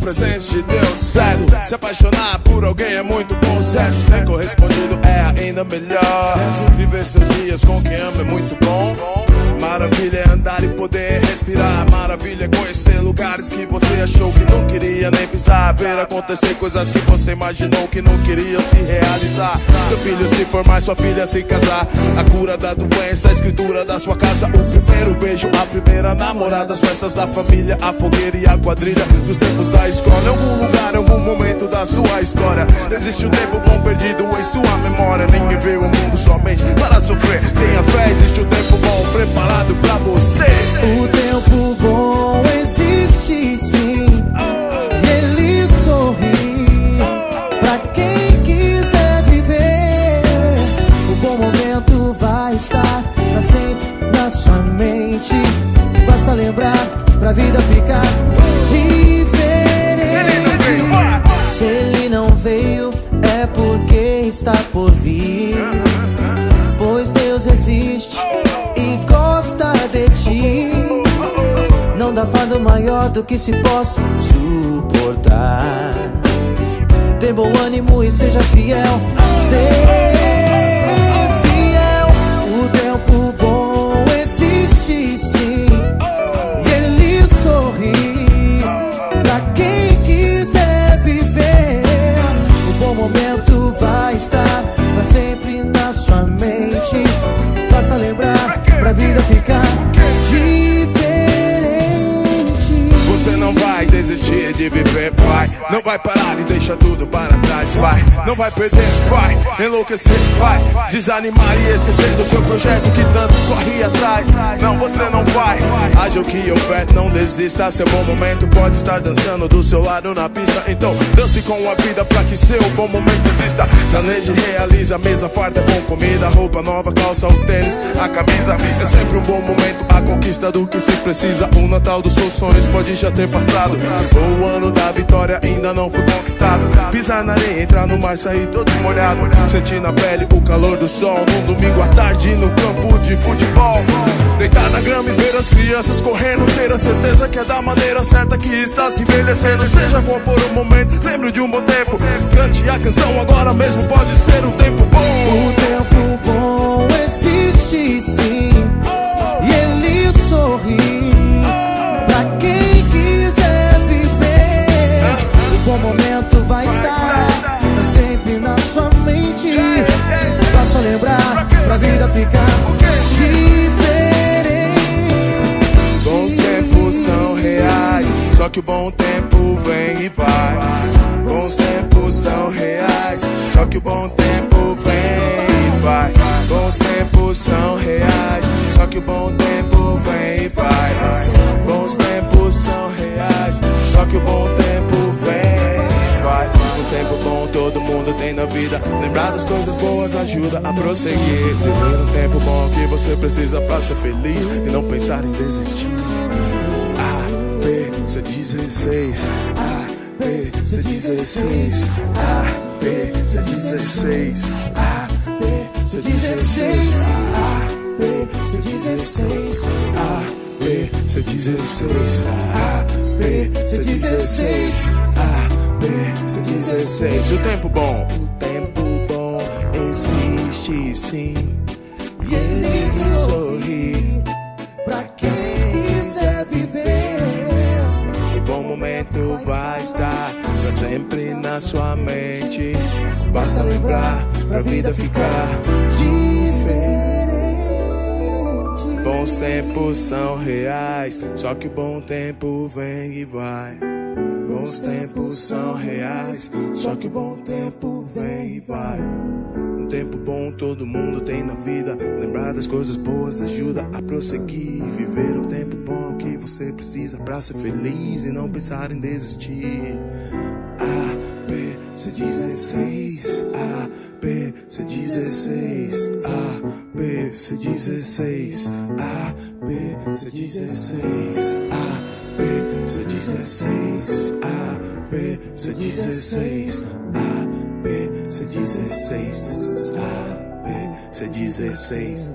presença de Deus, certo? Se apaixonar por alguém é muito bom, certo? Correspondido é ainda melhor. Viver seus dias com quem ama é muito bom. Maravilha é andar e poder respirar. Maravilha é conhecer lugares que você achou que não queria nem pisar. Ver acontecer coisas que você imaginou que não queriam se realizar. Seu filho se formar, sua filha se casar. A cura da doença, a escritura da sua casa. O primeiro beijo, a primeira namorada. As festas da família, a fogueira e a quadrilha dos tempos da escola. Em algum lugar, em algum momento da sua história existe um tempo bom perdido em sua memória. Ninguém veio ao mundo somente para sofrer. Tenha fé, existe um tempo bom preparado pra você. O tempo bom existe sim, e ele sorri pra quem quiser viver. O bom momento vai estar pra sempre na sua mente. Basta lembrar pra vida ficar diferente. Se ele não veio é porque está por vir, pois Deus existe e gosta de ti. Não dá fardo maior do que se possa suportar. Dê bom ânimo e seja fiel. Ser fiel. O tempo bom existe sim, e ele sorri pra quem quiser viver. O bom momento vai estar pra sempre na sua mente. Basta lembrar pra vida ficar diferente. Você não vai desistir de viver, vai. Não vai parar e deixar tudo para trás, vai. Não vai perder, vai. Enlouquecer, vai. Desanimar e esquecer do seu projeto que tanto corre atrás. Não, você não vai. Haja o que houver, não desista. Seu bom momento pode estar dançando do seu lado na pista. Então dance com a vida pra que seu bom momento exista. Planeje, realiza, mesa farta com comida, roupa nova, calça, o tênis, a camisa. É sempre um bom momento, a conquista do que se precisa. O Natal dos seus sonhos pode já ter passado. O ano da vitória ainda não foi conquistado. Pisar na areia, entrar no mar, sair todo molhado. Sentir na pele o calor do sol num domingo à tarde no campo de futebol. Deitar na grama e ver as crianças correndo. Ter a certeza que é da maneira certa que está se envelhecendo. Seja qual for o momento, lembre de um bom tempo. Cante a canção agora mesmo, pode ser um tempo bom. O tempo bom existe sim, e ele sorri pra quem quiser viver. O bom momento vai estar pra sempre na sua mente. Basta lembrar pra vida ficar diferente. Bons tempos são reais, só que o bom tempo vem e vai. Bons tempos são reais, só que o bom tempo vem e vai. Bons tempos são reais, só que o bom tempo vem e vai. Bons tempos são reais, só que o bom tempo vem e vai. Um tempo bom todo mundo tem na vida. Lembrar das coisas boas ajuda a prosseguir. Viver um tempo bom que você precisa pra ser feliz e não pensar em desistir. A, B, C16. A, B, C16. A, B, C16. A, B, C16. A, B, C16. A, B, C16. A, B, C16. A, B, C16. O tempo bom existe sim, e ele sorri pra quem quiser viver. O bom momento vai estar pra sempre na sua mente. Basta lembrar pra vida ficar diferente. Bons tempos são reais, só que o bom tempo vem e vai. Bons tempos são reais, só que o bom tempo vem e vai. Um tempo bom todo mundo tem na vida. Lembrar das coisas boas ajuda a prosseguir. Viver um tempo bom que você precisa pra ser feliz e não pensar em desistir. A, B, C16. A, B, C16. A, B, C16. A, B, C16. A, B, C16. A, B, C16. A, B, C16. A, B, C16.